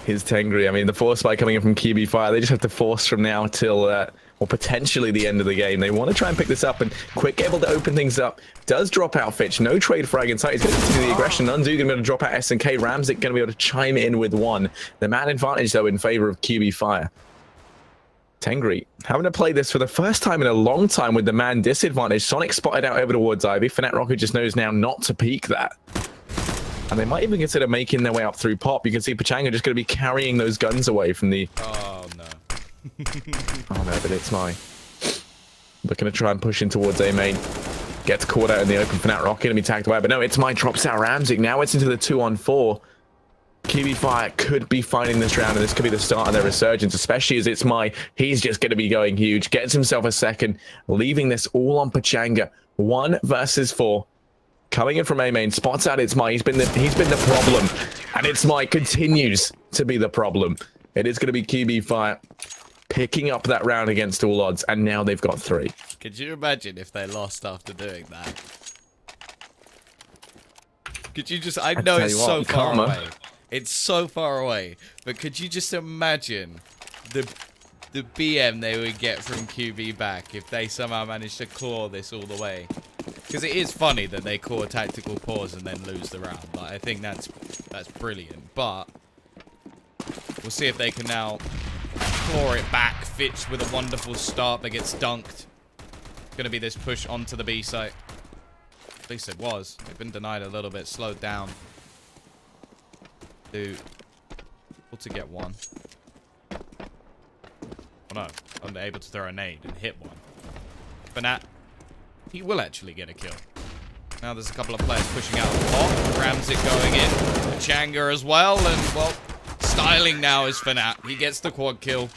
Here's Tengri. I mean, the force spike coming in from QB.Fire. They just have to force from now till or potentially the end of the game. They want to try and pick this up, and Quick able to open things up. Does drop out Fitch. No trade frag inside. He's going to continue the aggression. Undu going to be able to drop out SNK. Ramsey going to be able to chime in with one. The man advantage, though, in favor of QB.Fire. Tengri having to play this for the first time in a long time with the man disadvantage. Sonic spotted out over towards Ivy. Fnatic Rocket just knows now not to peek that. And they might even consider making their way up through Pop. You can see Pachanga just going to be carrying those guns away from the... Oh, no. Oh no, but It's my. Looking to try and push in towards A main. Gets caught out in the open. Fnatic Rocket going to be tagged away, but no, It's my drops out Ramsey. Now it's into the 2-on-4. QB.Fire could be finding this round, and this could be the start of their resurgence, especially as It's my. He's just going to be going huge. Gets himself a second, leaving this all on Pachanga. 1 versus 4. Coming in from A main, spots out It's my. He's been the problem, and It's my continues to be the problem. It is going to be QB.Fire picking up that round against all odds, and now they've got 3. Could you imagine if they lost after doing that? Could you just... I know it's so far away. It's so far away. But could you just imagine the BM they would get from QB back if they somehow managed to claw this all the way? Because it is funny that they call a tactical pause and then lose the round. Like, I think that's brilliant. But we'll see if they can now... claw it back. Fitch with a wonderful start but gets dunked. Gonna be this push onto the B site. At least it was. They've been denied a little bit. Slowed down. Dude. Able to get one. Oh no. I'm able to throw a nade and hit one. Fnatic. He will actually get a kill. Now there's a couple of players pushing out the pot. Ramsey going in. Changa as well. And, well... styling now is Fnatic. He gets the quad kill.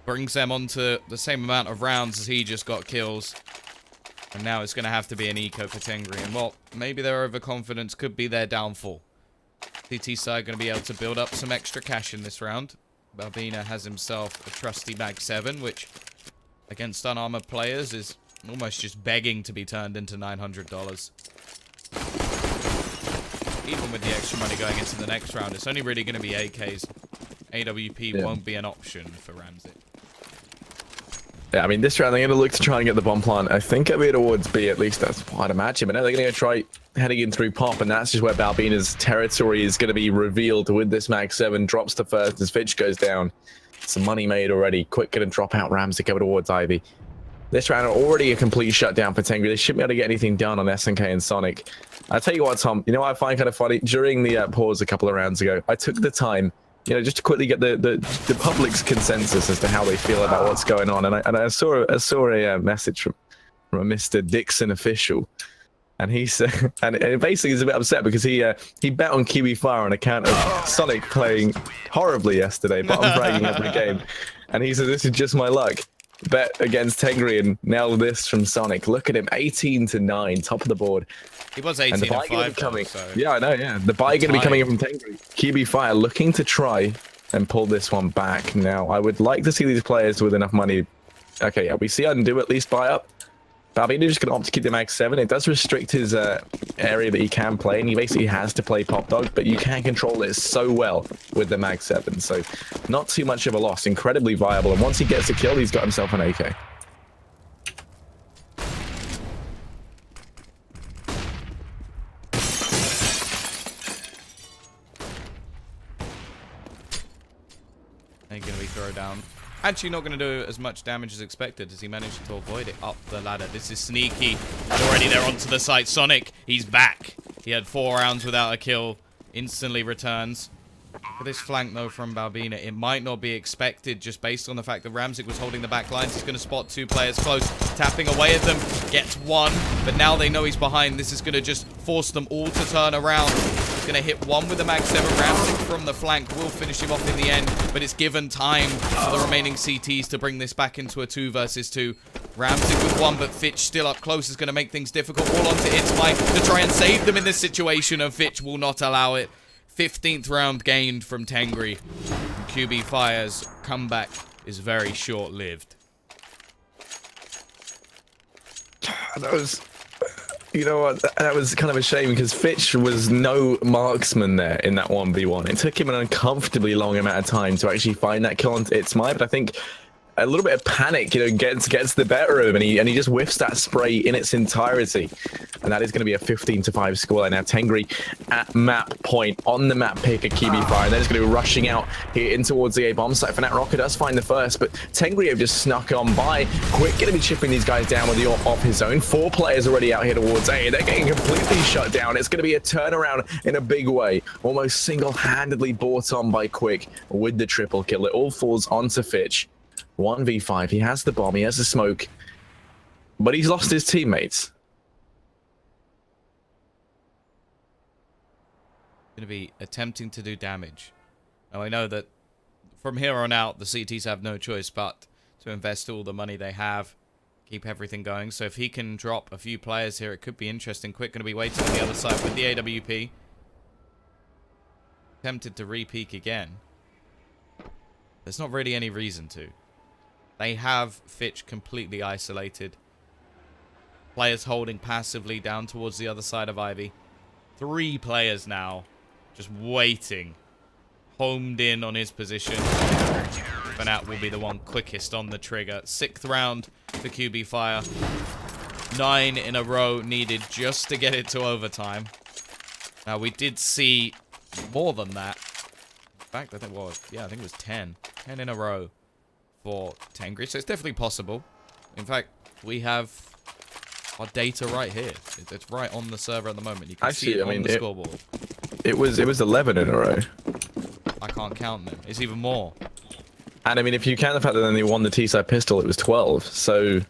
Brings them onto the same amount of rounds as he just got kills. And now it's going to have to be an eco for Tengri. And, well, maybe their overconfidence could be their downfall. CT side going to be able to build up some extra cash in this round. Balbina has himself a trusty Mag 7, which, against unarmored players, is almost just begging to be turned into $900. even with the extra money going into the next round, it's only really going to be AKs. AWP won't be an option for Ramsey. Yeah, I mean, this round they're going to look to try and get the bomb plant. I think it'll be towards B, at least that's what I'd imagine. But now they're going to try heading in through pop, and that's just where Balbina's territory is going to be revealed with this Mag 7. Drops to first as Fitch goes down. Some money made already. Quick going to drop out Ramsey, go towards Ivy. This round already a complete shutdown for Tengri. They shouldn't be able to get anything done on SNK and Sonic. I'll tell you what, Tom, you know what I find kind of funny? During the pause a couple of rounds ago, I took the time, you know, just to quickly get the public's consensus as to how they feel about what's going on. And I saw a message from a Mr. Dixon official. And he said, and basically he's a bit upset because he bet on QB.Fire on account of Sonic playing horribly yesterday, bottom fragging every game. And he said, this is just my luck. Bet against Tengri and now this from Sonic. Look at him, 18-9, top of the board. He was 18-5 coming. So yeah, I know, yeah. The buy going to be coming in from Tengri. QB.Fire looking to try and pull this one back. Now, I would like to see these players with enough money. Okay, yeah, we see Undo at least buy up. Balbina just going to opt to keep the Mag 7. It does restrict his area that he can play, and he basically has to play Pop Dog, but you can control it so well with the Mag 7. So not too much of a loss. Incredibly viable, and once he gets a kill, he's got himself an AK. Ain't going to be throw down. Actually not going to do as much damage as expected as he managed to avoid it up the ladder. This is sneaky. Already there onto the site. Sonic, he's back. He had 4 rounds without a kill. Instantly returns. Look at this flank, though, from Balbina. It might not be expected just based on the fact that Ramsey was holding the back lines. He's going to spot 2 players close, tapping away at them. Gets 1, but now they know he's behind. This is going to just force them all to turn around. He's going to hit 1 with the Mag 7. Ramsey from the flank will finish him off in the end, but it's given time for the remaining CTs to bring this back into a 2 versus 2. Ramsey with 1, but Fitch still up close is going to make things difficult. All onto Itzmai to try and save them in this situation, and Fitch will not allow it. 15th round gained from Tengri. QB.Fire's comeback is very short-lived. That was, you know what, that was kind of a shame because Fitch was no marksman there in that 1v1. It took him an uncomfortably long amount of time to actually find that kill on Itzmai, but I think a little bit of panic, you know, gets the better of him, and he just whiffs that spray in its entirety. And that is going to be a 15-5 scoreline. Now Tengri at map point on the map pick at QB.Fire, and then it's going to be rushing out here in towards the A bomb site. Fnatic Rocker does find the first, but Tengri have just snuck on by. Quick going to be chipping these guys down with the AWP off his own. 4 players already out here towards A. They're getting completely shut down. It's going to be a turnaround in a big way. Almost single-handedly brought on by Quick with the triple kill. It all falls onto Fitch. 1v5. He has the bomb. He has the smoke. But he's lost his teammates. Going to be attempting to do damage. Now I know that from here on out the CTs have no choice but to invest all the money they have, keep everything going. So if he can drop a few players here, it could be interesting. Quick going to be waiting on the other side with the AWP. Tempted to re-peek again. There's not really any reason to. They have Fitch completely isolated. Players holding passively down towards the other side of Ivy. 3 players now. Just waiting. Homed in on his position. Fnatic will be the one quickest on the trigger. 6th round for QB.Fire. 9 in a row needed just to get it to overtime. Now we did see more than that. In fact, I think it was 10. 10 in a row for Tengri. So it's definitely possible. In fact, we have our data right here. It's right on the server at the moment. You can see it on the scoreboard. It was 11 in a row. I can't count them. It's even more. And I mean, if you count the fact that then they won the T-side pistol, it was 12. So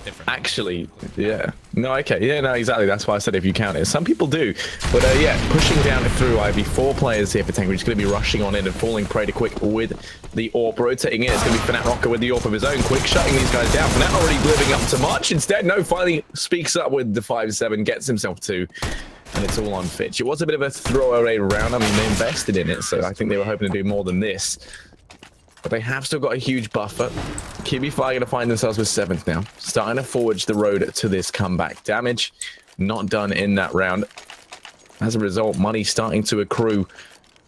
different. Actually, yeah. No, okay. Yeah, no, exactly. That's why I said if you count it. Some people do. But yeah, pushing down through Ivy. 4 players here for Tengri. He's going to be rushing on in and falling prey to Quick with the AWP. Rotating in. It's going to be Fnatic Rocker with the AWP of his own. Quick shutting these guys down. Fnatic already living up to much. Instead, no, finally speaks up with the 5-7. Gets himself 2. And it's all on Fitch. It was a bit of a throwaway round. I mean, they invested in it, so I think they were hoping to do more than this. But they have still got a huge buffer. QB.Fire going to find themselves with 7th now. Starting to forge the road to this comeback. Damage not done in that round. as a result, money starting to accrue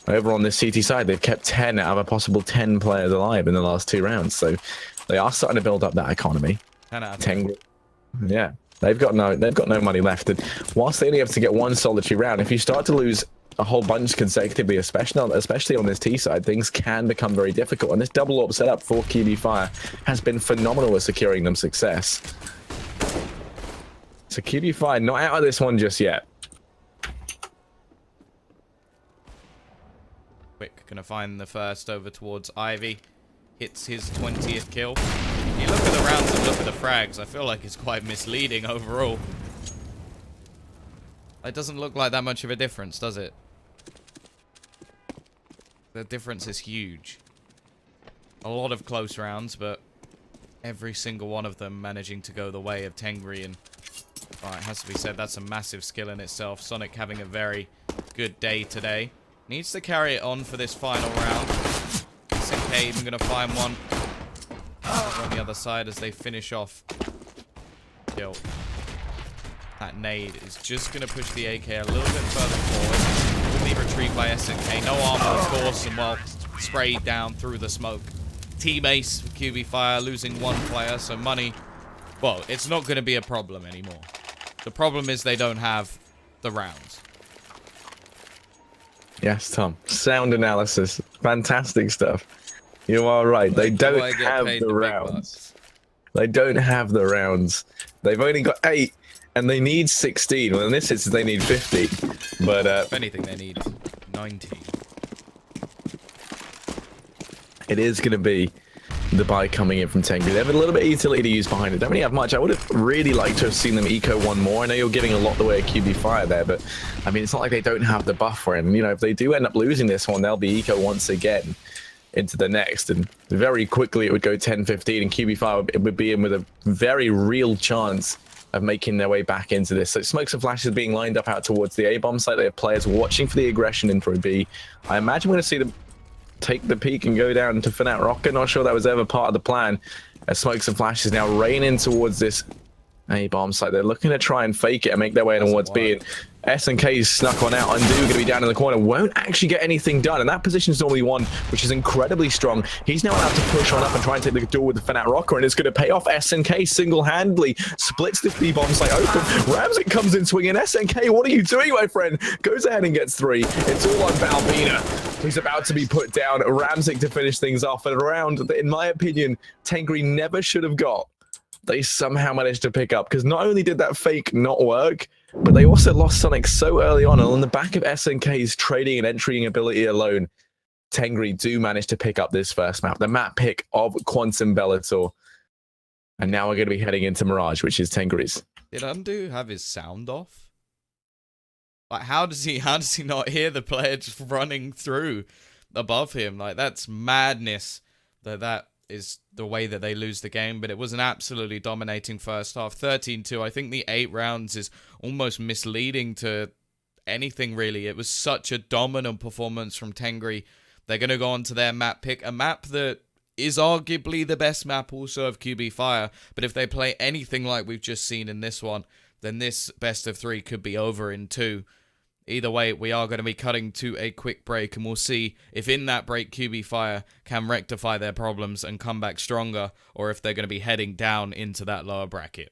over on this CT side. They've kept 10 out of a possible 10 players alive in the last 2 rounds, so they are starting to build up that economy. 10 out of 10. Yeah, they've got no money left, and whilst they only have to get 1 solitary round, if you start to lose a whole bunch consecutively, especially on this T side, things can become very difficult. And this double AWP setup for QB.Fire has been phenomenal at securing them success. So QB.Fire not out of this one just yet. Quick, gonna find the first over towards Ivy. Hits his 20th kill. You look at the rounds and look at the frags, I feel like it's quite misleading overall. It doesn't look like that much of a difference, does it? The difference is huge. A lot of close rounds, but every single one of them managing to go the way of Tengri. And it has to be said, that's a massive skill in itself. Sonic having a very good day today. Needs to carry it on for this final round. SNK even going to find one on the other side as they finish off. Kill. That nade is just going to push the AK a little bit further forward. Will be retrieved by SNK. No armor, of course, and well, sprayed down through the smoke. Team ace for QB.Fire, losing 1 player, so money, well, it's not going to be a problem anymore. The problem is they don't have the rounds. Yes, Tom. Sound analysis. Fantastic stuff. You are right. They don't have the rounds. They don't have the rounds. They've only got 8. And they need 16. Well, in this instance, they need 50. But if anything, they need 19. It is going to be the buy coming in from Tengri. They have a little bit of utility to use behind it. Don't really have much. I would have really liked to have seen them eco 1 more. I know you're giving a lot the way of QB.Fire there, but I mean, it's not like they don't have the buffer. And, you know, if they do end up losing this one, they'll be eco once again into the next. And very quickly, it would go 10-15, and QB.Fire would be in with a very real chance of making their way back into this. So smokes and flashes being lined up out towards the A-bomb site. They have players watching for the aggression in through B. I imagine we're going to see them take the peak and go down to Fnatic Rocket. Not sure that was ever part of the plan. As smokes and flashes now rain in towards this A-bomb site. They're looking to try and fake it and make their way towards B. And SNK's snuck one out. Undo going to be down in the corner. Won't actually get anything done. And that position is normally 1, which is incredibly strong. He's now allowed to push on up and try and take the duel with the Fnatic Rocker. And it's going to pay off. SNK single-handedly splits the B-bomb site open. Ramzik comes in swinging. SNK, what are you doing, my friend? Goes ahead and gets 3. It's all on Balbina. He's about to be put down. Ramzik to finish things off. And a round that, in my opinion, Tengri never should have got. They somehow managed to pick up, because not only did that fake not work, but they also lost Sonic so early on. And on the back of SNK's trading and entering ability alone, Tengri do manage to pick up this first map, the map pick of Quantum Bellator. And now we're going to be heading into Mirage, which is Tengri's. Did Undo have his sound off? Like, how does he not hear the player just running through above him? Like, that's madness. That is the way that they lose the game, but it was an absolutely dominating first half. 13-2. I think the 8 rounds is almost misleading to anything, really. It was such a dominant performance from Tengri. They're going to go on to their map pick, a map that is arguably the best map also of QB.Fire, but if they play anything like we've just seen in this one, then this best of 3 could be over in 2. Either way, we are going to be cutting to a quick break, and we'll see if in that break QB.Fire can rectify their problems and come back stronger, or if they're going to be heading down into that lower bracket.